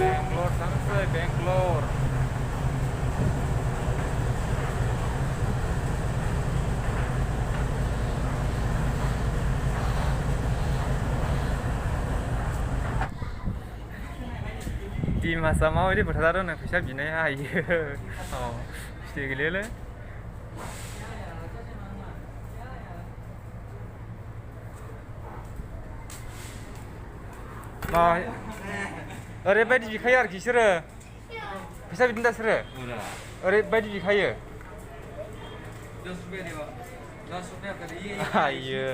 बेंगलर थांसै बेंगलर दिमासा माबायदि बोथोरा दं फैसा बिनाया आयो औ फिथाइ गैलालै मा ओरैबायदि बिखायो आरोखि बिसोरो फैसा बिदिनो दा बिसोरो ओरैबायदि बिखायो आयो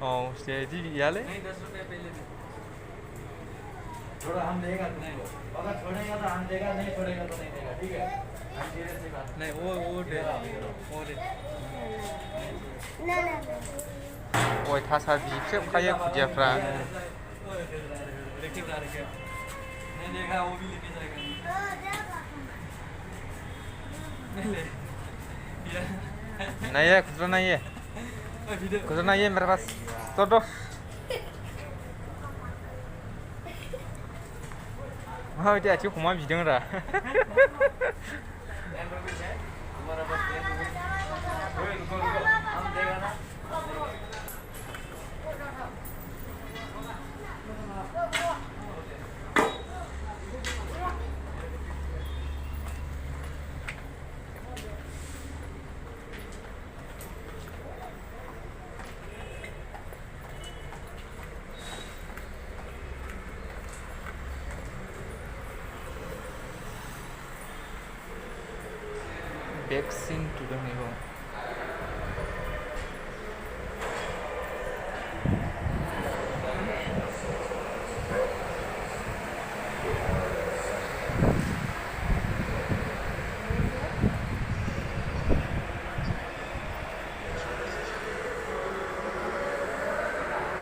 औ फिथाइ बिदि बियालै थोड़ा हम देगा तुमको अगर छोड़ेगा तो हम देगा नहीं छोड़ेगा तो नहीं देगा ठीक है हम धीरे से बात नहीं वो दे ना ना गय थासा बिख्रेबखायो खुदियाफ्रा नहीं देगा वो भी लेके जाएगा नहीं है खुदरा नहीं है मेरे पास तो हाँ dia cuma cuma bidang dah Vaccine to the neighbor.